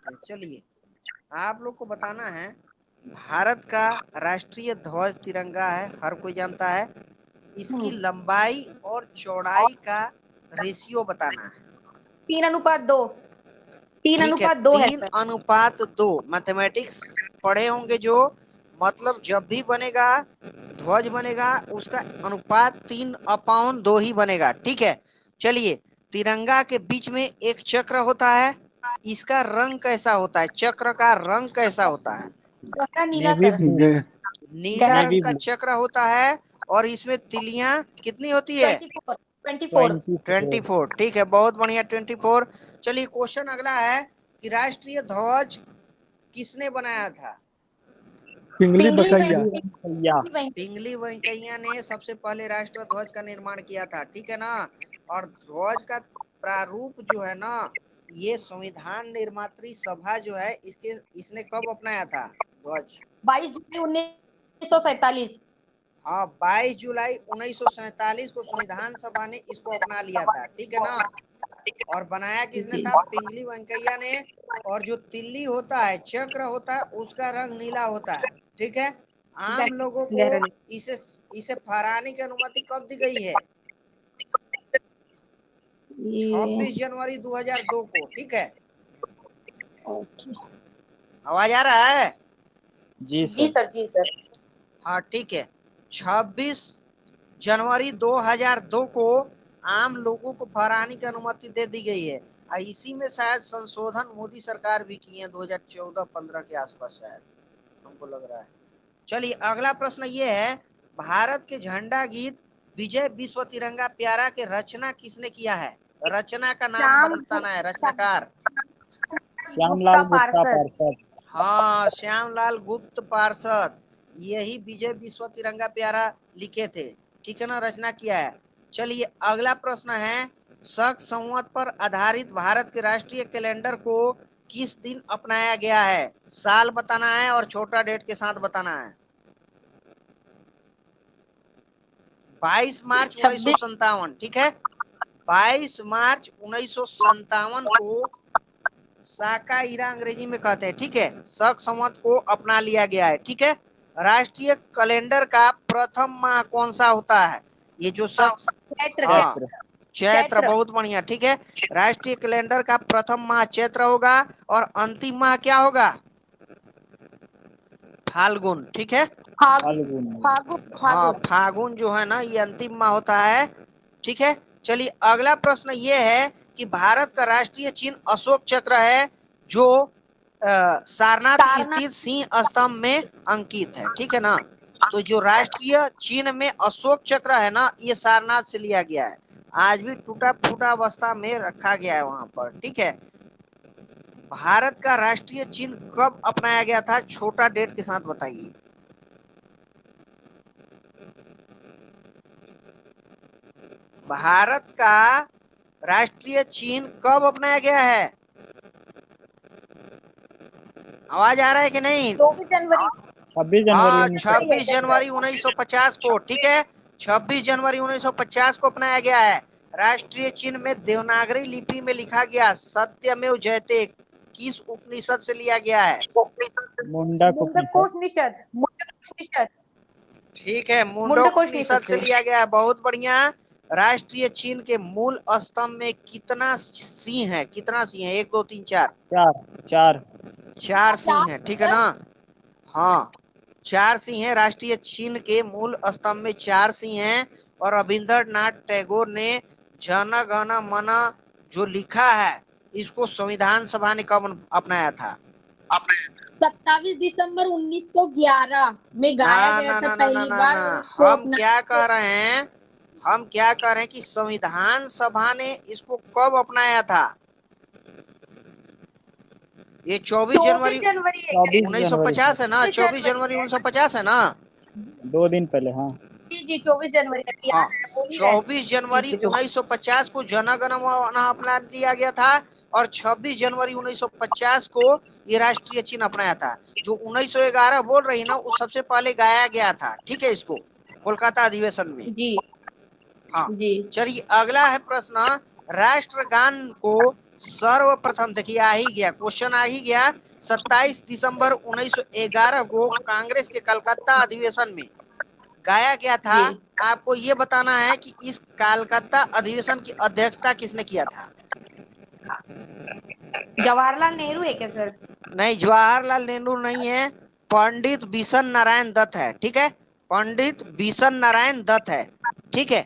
करते हैं। चलिए, आप लोग को बताना है, भारत का राष्ट्रीय ध्वज तिरंगा है, हर कोई जानता है। इसकी लंबाई और चौड़ाई का रेशियो बताना है। 3:2। ठीक है, 3:2 है 3:2। मैथमेटिक्स पढ़े होंगे जो, मतलब जब भी बनेगा ध्वज बनेगा उसका अनुपात 3/2 ही बनेगा। ठीक है, चलिए, तिरंगा के बीच में एक चक्र होता है, इसका रंग कैसा होता है? चक्र का रंग कैसा होता है? गहरा नीला सर। नीला रंग का चक्र होता है, और इसमें तिलियां कितनी होती है? 24। 24। ठीक है, बहुत बढ़िया, 24। चलिए, क्वेश्चन अगला है कि राष्ट्रीय ध्वज किसने बनाया था? पिंगली पिंगली वेंकैया ने सबसे पहले राष्ट्रीय ध्वज का निर्माण किया था। ठीक है ना। और ध्वज का प्रारूप जो है ना, ये संविधान निर्मात्री सभा जो है, इसने कब अपनाया था ध्वज? 22 जुलाई 1947। हाँ, 22 जुलाई 1947 को संविधान सभा ने इसको अपना लिया था। ठीक है ना। और बनाया किसने था? पिंगली वेंकैया ने। और जो तिल्ली होता है, चक्र होता है, उसका रंग नीला होता है। ठीक है। आम लोगों को इसे इसे फहराने की अनुमति कब दी गई है? 26 जनवरी 2002 को। ठीक है, आवाज आ रहा है? जी सर, जी सर। हाँ, ठीक है, 26 जनवरी 2002 को आम लोगों को फहराने की अनुमति दे दी गई है। और इसी में शायद संशोधन मोदी सरकार भी की है 2014-15 के आसपास, शायद हमको लग रहा है। चलिए, अगला प्रश्न ये है, भारत के झंडा गीत विजय विश्व तिरंगा प्यारा के रचना किसने किया है? रचना का नाम बताना है, रचनाकार। श्यामलाल गुप्ता पार्षद। हाँ, श्यामलाल गुप्त पार्षद, यही विजय विश्व तिरंगा प्यारा लिखे थे। ठीक है ना, रचना किया है। चलिए, अगला प्रश्न है, शक संवत पर आधारित भारत के राष्ट्रीय कैलेंडर को किस दिन अपनाया गया है? साल बताना है और छोटा डेट के साथ बताना है। 22 मार्च 1957। ठीक है, 22 मार्च 1957 को साकाइरा अंग्रेजी में कहते हैं। ठीक है, शक संवत को अपना लिया गया है। ठीक है, राष्ट्रीय कैलेंडर का प्रथम माह कौन सा होता है? ये जो शक, हाँ, चैत्र। बहुत बढ़िया। ठीक है, राष्ट्रीय कैलेंडर का प्रथम माह चैत्र होगा, और अंतिम माह क्या होगा? फाल्गुन। ठीक है, हाँ, फागुन जो है ना, ये अंतिम माह होता है। ठीक है, चलिए, अगला प्रश्न ये है कि भारत का राष्ट्रीय चिन्ह अशोक चक्र है, जो सारनाथ स्थित सिंह स्तंभ में अंकित है। ठीक है ना। तो जो राष्ट्रीय चिन्ह में अशोक चक्र है ना, ये सारनाथ से लिया गया है। आज भी टूटा फूटा अवस्था में रखा गया है वहां पर। ठीक है, भारत का राष्ट्रीय चिन्ह कब अपनाया गया था? छोटा डेट के साथ बताइए। भारत का राष्ट्रीय चिन्ह कब अपनाया गया है? आवाज आ रहा है कि नहीं? 24 जनवरी। 26 जनवरी 1950 को। ठीक है, 26 जनवरी 1950 को अपनाया गया है। राष्ट्रीय चिन्ह में देवनागरी लिपि में लिखा गया सत्यमेव जयते किस उपनिषद से लिया गया है? मुंडक उपनिषद। ठीक है, मुंडक उपनिषद से लिया गया है। बहुत बढ़िया। राष्ट्रीय चिन्ह के मूल स्तंभ में कितना सिंह है? कितना सिंह है? 1 2 3 4? चार सिंह है। ठीक है ना। हाँ, 4 सिंह है। राष्ट्रीय चिन्ह के मूल स्तंभ में 4 सिंह हैं। और रविंद्रनाथ टैगोर ने जन गण मन जो लिखा है, इसको संविधान सभा ने कब अपनाया था? 27 दिसंबर 1911 में गाया गया था पहली बार। हम क्या कह रहे हैं, हम क्या कह रहे हैं कि संविधान सभा ने इसको कब अपनाया था? ये 24 जनवरी 1950 है ना। 24 जनवरी 1950 है ना। 2 दिन पहले। हाँ जी, 24 जनवरी। हाँ, 24 जनवरी 1950 को जन गण मन अपना दिया गया था। और 26 जनवरी 1950 को ये राष्ट्रीय चिन्ह अपनाया था। जो 1911 बोल रही ना, वो सबसे पहले गाया गया था। ठीक है, इसको कोलकाता अधिवेशन में। जी हाँ जी। चलिए, अगला है प्रश्न, राष्ट्रगान को सर्वप्रथम देखिए आ ही गया क्वेश्चन, आ ही गया। 27 दिसंबर 1911 को कांग्रेस के कलकत्ता अधिवेशन में गाया गया था। आपको ये बताना है कि इस कलकत्ता अधिवेशन की अध्यक्षता किसने किया था? जवाहरलाल नेहरू है क्या सर? नहीं, जवाहरलाल नेहरू नहीं है, पंडित बिशन नारायण दत्त है। ठीक है, पंडित बिशन नारायण दत्त है। ठीक है,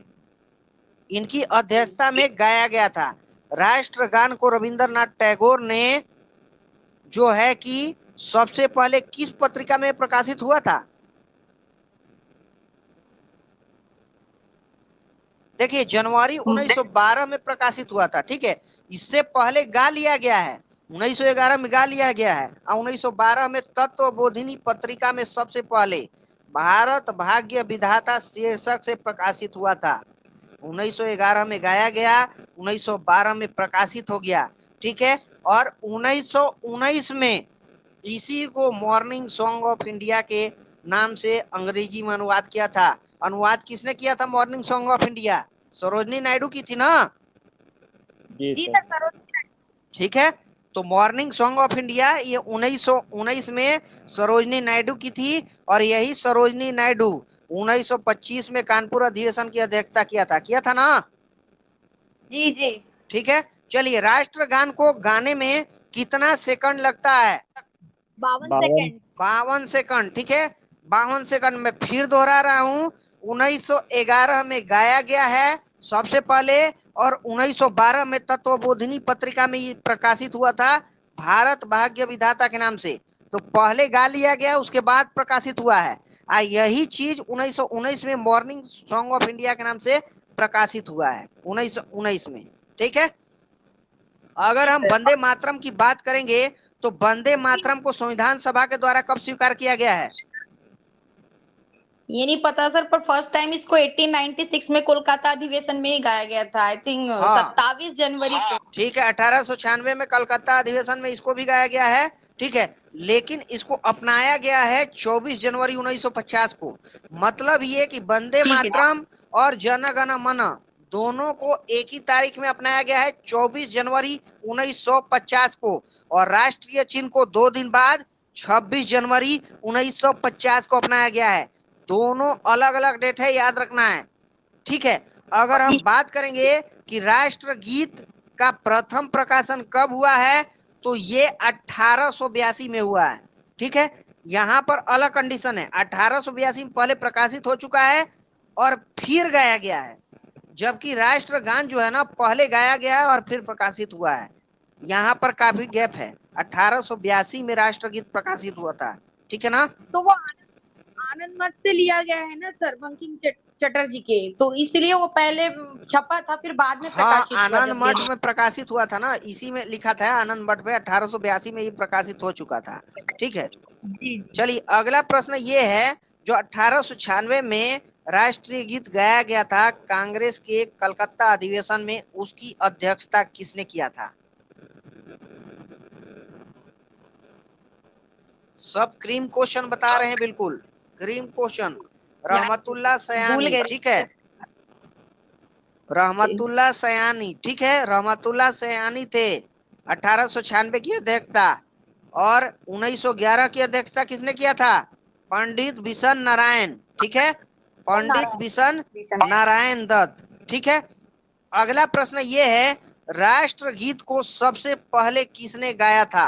इनकी अध्यक्षता में गाया गया था। राष्ट्रगान को रविंद्रनाथ टैगोर ने जो है कि सबसे पहले किस पत्रिका में प्रकाशित हुआ था? देखिए जनवरी 1912 में प्रकाशित हुआ था। ठीक है, इससे पहले गा लिया गया है, 1911 में गा लिया गया है, और 1912 में तत्वबोधिनी पत्रिका में सबसे पहले भारत भाग्य विधाता शीर्षक से प्रकाशित हुआ था। 1911 में गाया गया, 1912 में प्रकाशित हो गया। ठीक है, और 1919 में इसी को मॉर्निंग सॉन्ग ऑफ इंडिया के नाम से अंग्रेजी में अनुवाद किया था। अनुवाद किसने किया था morning song of India? Sarojini Naidu की थी ना? जी सर। ठीक है, तो मॉर्निंग सॉन्ग ऑफ इंडिया ये 1919 में सरोजनी नायडू की थी, और यही सरोजनी नायडू 1925 में कानपुर अधिवेशन की अध्यक्षता किया था ना? जी जी। ठीक है, चलिए राष्ट्रगान को गाने में कितना सेकंड लगता है? 52 सेकंड। 52 सेकंड। ठीक है, 52 सेकंड में फिर दोहरा रहा हूं, 1911 में गाया गया है सबसे पहले, और 1912 में तत्वबोधिनी पत्रिका में ये प्रकाशित हुआ था भारत भाग्य विधाता के नाम से। तो पहले गा लिया गया, उसके बाद प्रकाशित हुआ है। यही चीज 1919 में मॉर्निंग सॉन्ग ऑफ इंडिया के नाम से प्रकाशित हुआ है, 1919 में। ठीक है, अगर हम वंदे मातरम की बात करेंगे तो वंदे मातरम को संविधान सभा के द्वारा कब स्वीकार किया गया है? ये नहीं पता सर, पर फर्स्ट टाइम इसको 1896 में कोलकाता अधिवेशन में ही गाया गया था। आई थिंक हाँ। 27 जनवरी को। ठीक है, 1896 में कलकत्ता अधिवेशन में इसको भी गाया गया है। ठीक है, लेकिन इसको अपनाया गया है 24 जनवरी 1950 को। मतलब ये कि वंदे मातरम और जन गण मन दोनों को एक ही तारीख में अपनाया गया है, 24 जनवरी 1950 को, और राष्ट्रीय चिन्ह को 2 दिन बाद 26 जनवरी 1950 को अपनाया गया है। दोनों अलग अलग डेट है, याद रखना है। ठीक है, अगर हम बात करेंगे कि राष्ट्रगीत का प्रथम प्रकाशन कब हुआ है, तो ये 1882 में हुआ है। ठीक है, यहाँ पर अलग कंडीशन है, 1882 में पहले प्रकाशित हो चुका है और फिर गाया गया है, जबकि राष्ट्रगान जो है ना पहले गाया गया है और फिर प्रकाशित हुआ है। यहाँ पर काफी गैप है, 1882 में राष्ट्रगीत प्रकाशित हुआ था। ठीक है ना? तो वो आनंद मठ से लिया गया है ना सर, बंकिम चटर्जी के, तो इसलिए वो पहले छपा था, फिर बाद में प्रकाशित हुआ। आनंद मठ में प्रकाशित हुआ था ना, इसी में लिखा था आनंद मठ में 1882 में ये प्रकाशित हो चुका था। ठीक है, चलिए अगला प्रश्न ये है, जो 1896 में राष्ट्रीय गीत गाया गया था कांग्रेस के कलकत्ता अधिवेशन में, उसकी अध्यक्षता किसने किया था? सब क्रीम क्वेश्चन बता रहे हैं, बिल्कुल क्रीम क्वेश्चन। रहमतुल्लाह सयानी। ठीक है, रहमतुल्लाह सयानी। ठीक है, रहमतुल्लाह सयानी थे 1896 की अध्यक्षता, और 1911 की अध्यक्षता किसने किया था? पंडित बिशन नारायण। ठीक है, पंडित बिशन नारायण दत्त। ठीक है, अगला प्रश्न ये है, राष्ट्रगीत को सबसे पहले किसने गाया था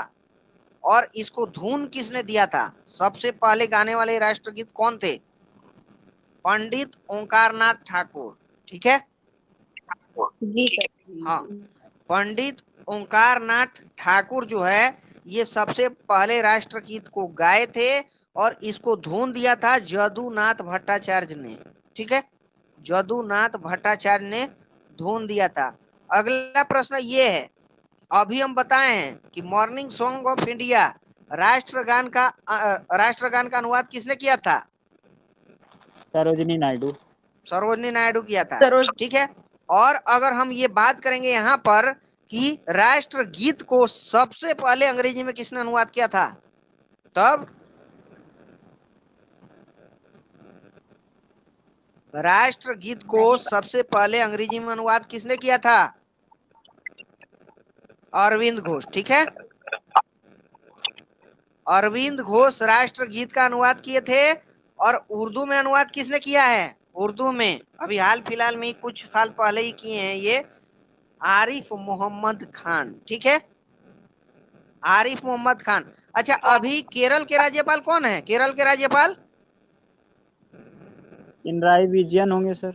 और इसको धुन किसने दिया था? सबसे पहले गाने वाले राष्ट्रगीत कौन थे? पंडित ओंकारनाथ ठाकुर। ठीक है, जी सर। हाँ, पंडित ओंकारनाथ ठाकुर जो है ये सबसे पहले राष्ट्रगीत को गाए थे, और इसको धुन दिया था जदुनाथ भट्टाचार्य ने। ठीक है, जदुनाथ भट्टाचार्य ने धुन दिया था। अगला प्रश्न ये है, अभी हम बताए हैं कि मॉर्निंग सॉन्ग ऑफ इंडिया राष्ट्रगान का अनुवाद किसने किया था? सरोजनी नायडू। सरोजनी नायडू किया था। ठीक है, और अगर हम ये बात करेंगे यहाँ पर कि राष्ट्रगीत को सबसे पहले अंग्रेजी में किसने अनुवाद किया था, तब राष्ट्रगीत को सबसे पहले अंग्रेजी में अनुवाद किसने किया था? अरविंद घोष, ठीक है। अरविंद घोष राष्ट्रगीत का अनुवाद किए थे। और उर्दू में अनुवाद किसने किया है? उर्दू में अभी हाल फिलहाल में कुछ साल पहले ही किए हैं ये, आरिफ मोहम्मद खान, ठीक है, आरिफ मोहम्मद खान। अच्छा, अभी केरल के राज्यपाल कौन है? केरल के राज्यपाल पिनराई विजयन होंगे सर,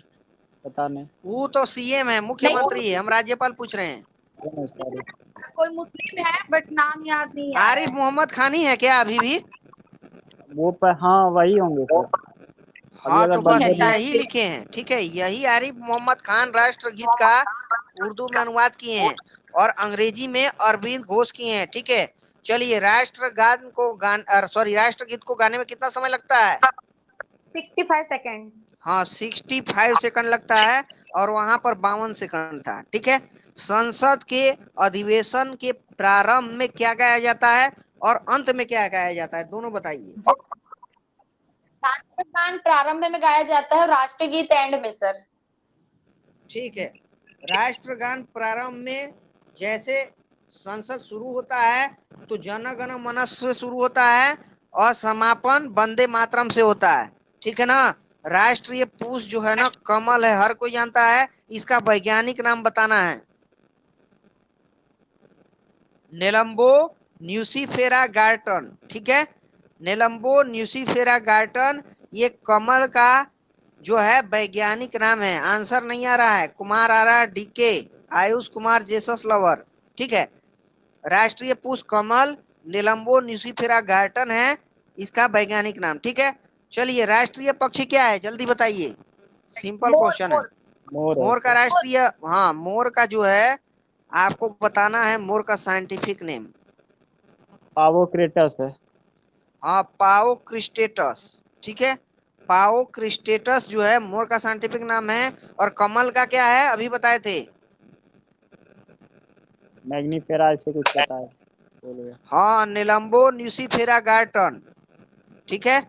पता नहीं। वो तो सीएम है, मुख्यमंत्री है, हम राज्यपाल पूछ रहे हैं। कोई मुस्लिम है बट नाम याद नहीं आ रहा आरिफ है। मोहम्मद खान ही है क्या अभी भी? वो पर हाँ वही होंगे सर। अभी हाँ, अगर तो बस बंदर यही लिखे हैं, ठीक है, यही आरिफ मोहम्मद खान राष्ट्रगीत का उर्दू में अनुवाद किए हैं और अंग्रेजी में अरविंद घोष किए हैं, ठीक है। चलिए, राष्ट्रगान को राष्ट्रगीत को गाने में कितना समय लगता है? 65 सेकेंड। हाँ, 65 सेकंड लगता है और वहां पर 52 सेकंड था, ठीक है। संसद के अधिवेशन के प्रारंभ में क्या गाया जाता है और अंत में क्या गाया जाता है, दोनों बताइए। राष्ट्रगान प्रारंभ में गाया जाता है और राष्ट्रगीत एंड में सर। ठीक है, राष्ट्रगान प्रारंभ में, जैसे संसद शुरू होता है तो जन गण मन से शुरू होता है और समापन वंदे मातरम से होता है, ठीक है ना। राष्ट्रीय पुष्प जो है ना, कमल है, हर कोई जानता है। इसका वैज्ञानिक नाम बताना है। नेलम्बो न्यूसीफेरा गार्टन, ठीक है, नेलम्बो न्यूसीफेरा गार्टन, ये कमल का जो है वैज्ञानिक नाम है। आंसर नहीं आ रहा है, कुमार आ रहा है, DK Ayush Kumar Jesus lover, ठीक है। राष्ट्रीय पुष्प कमल निलंबो न्यूसीफेरा गार्टन है इसका वैज्ञानिक नाम, ठीक है। चलिए, राष्ट्रीय पक्षी क्या है, जल्दी बताइए, सिंपल क्वेश्चन है। मोर का राष्ट्रीय, हाँ, मोर का जो है आपको बताना है, मोर का साइंटिफिक नेम पावोक्रेटस है। हाँ, पाओक्रिस्टेटस, ठीक है, पाओक्रिस्टेटस जो है मोर का साइंटिफिक नाम है। और कमल का क्या है, अभी बताए थे? मैग्नीफेरा ऐसे कुछ पता है, बोलिए। हाँ, निलंबो न्यूसीफेरा गार्टन, ठीक है,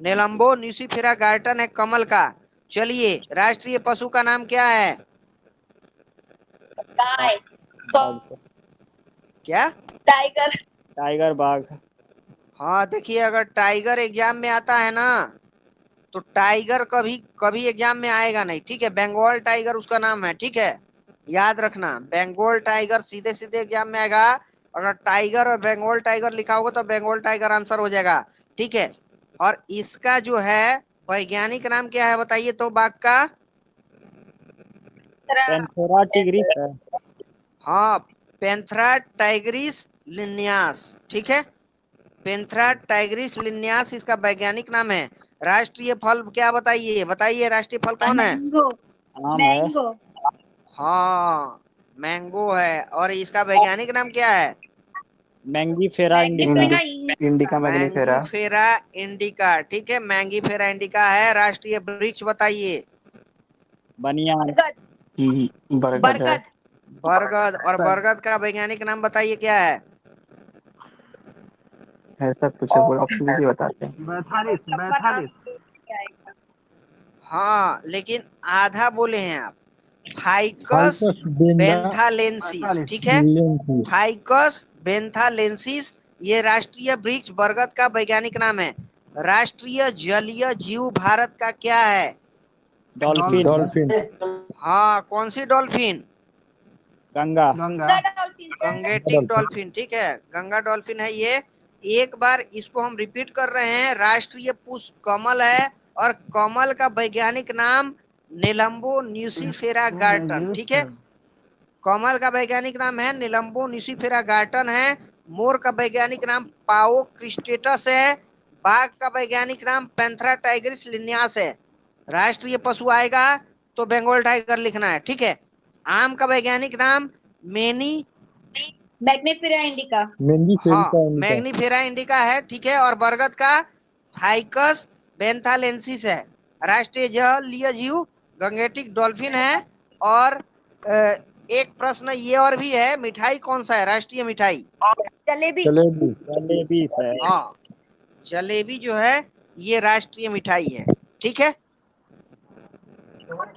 निलंबो न्यूसीफेरा गार्टन है कमल का। चलिए, राष्ट्रीय पशु का नाम क्या है? गाय। क्या? टाइगर। टाइगर, बाघ। हाँ, देखिए, अगर टाइगर एग्जाम में आता है ना, तो टाइगर कभी कभी एग्जाम में आएगा नहीं, ठीक है। बंगाल टाइगर उसका नाम है, ठीक है, याद रखना, बंगाल टाइगर सीधे सीधे एग्जाम में आएगा। अगर टाइगर और बंगाल टाइगर लिखा होगा तो बंगाल टाइगर आंसर हो जाएगा, ठीक है। और इसका जो है वैज्ञानिक नाम क्या है बताइए तो, बाघ का? पैंथेरा टिग्रिस है। हाँ, पेंथरा टाइग्रिस लिन्यास, ठीक है, पेंथरा टाइग्रिस लिन्यास इसका वैज्ञानिक नाम है। राष्ट्रीय फल क्या बताइए, बताइए, राष्ट्रीय फल कौन है? मैंगो। आम है। मैंगो। हाँ, मैंगो है। और इसका वैज्ञानिक नाम क्या है? Mangifera indica. Indica Mangifera. Mangifera indica, ठीक है, मैंगीफेरा इंडिका है। राष्ट्रीय वृक्ष बताइए। बनियान। बरगद है। बरगद। बरगद। और बरगद का वैज्ञानिक नाम बताइए क्या है? ऐसा कुछ है, ऑप्शन दीजिए, बताते हैं। मैथालिस। हाँ, लेकिन आधा बोले हैं आप। फाइकस बेंथालेंसिस, ठीक है, फाइकस बेंथालेंसिस, ये राष्ट्रीय वृक्ष बरगद का वैज्ञानिक नाम है। राष्ट्रीय जलीय जीव भारत का क्या है? डॉल्फिन। हाँ, कौन सी डॉल्फिन? गंगा। गंगेटिक डॉल्फिन, ठीक है, गंगा डॉल्फिन है ये। एक बार इसको हम रिपीट कर रहे हैं, राष्ट्रीय पुष्प कमल है और कमल का वैज्ञानिक नाम निलंबो न्यूसीफेरा गार्टन, ठीक है, कमल का वैज्ञानिक नाम है निलंबो न्यूसीफेरा गार्टन है। मोर का वैज्ञानिक नाम पाओ क्रिस्टेटस है। बाघ का वैज्ञानिक नाम पैंथरा टाइग्रिस लिन्यास है। राष्ट्रीय पशु आएगा तो बंगाल टाइगर लिखना है, ठीक है। आम का वैज्ञानिक नाम मेनी मैग्नीफेरा इंडिका। हाँ, मैग्नीफेरा इंडिका है, ठीक है। और बरगद का फाइकस बेंथालेंसिस है। राष्ट्रीय जलीय जीव गंगेटिक डॉल्फिन है। और एक प्रश्न ये और भी है, मिठाई कौन सा है राष्ट्रीय मिठाई? जलेबी। जलेबी है। हाँ, जलेबी जो है ये राष्ट्रीय मिठाई है, ठीक है।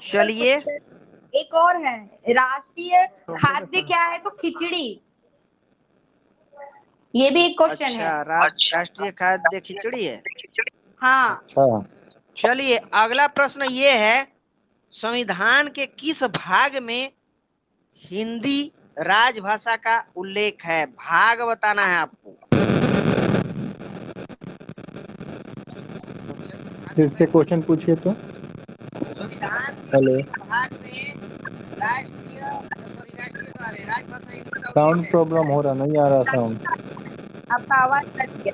चलिए, एक और है, राष्ट्रीय खाद्य क्या है, तो खिचड़ी। ये भी एक क्वेश्चन है। अच्छा, राष्ट्रीय खाद्य खिचड़ी है। हाँ। अच्छा, चलिए अगला प्रश्न ये है, संविधान के किस भाग में हिंदी राजभाषा का उल्लेख है? भाग बताना है आपको। फिर से क्वेश्चन पूछिए तो। संविधान के हेलो, किस भाग में राजभाषा हिंदी का साउंड उल्लेख है? प्रॉब्लम हो रहा, नहीं आ रहा साउंड। आपका आवाज कट गया।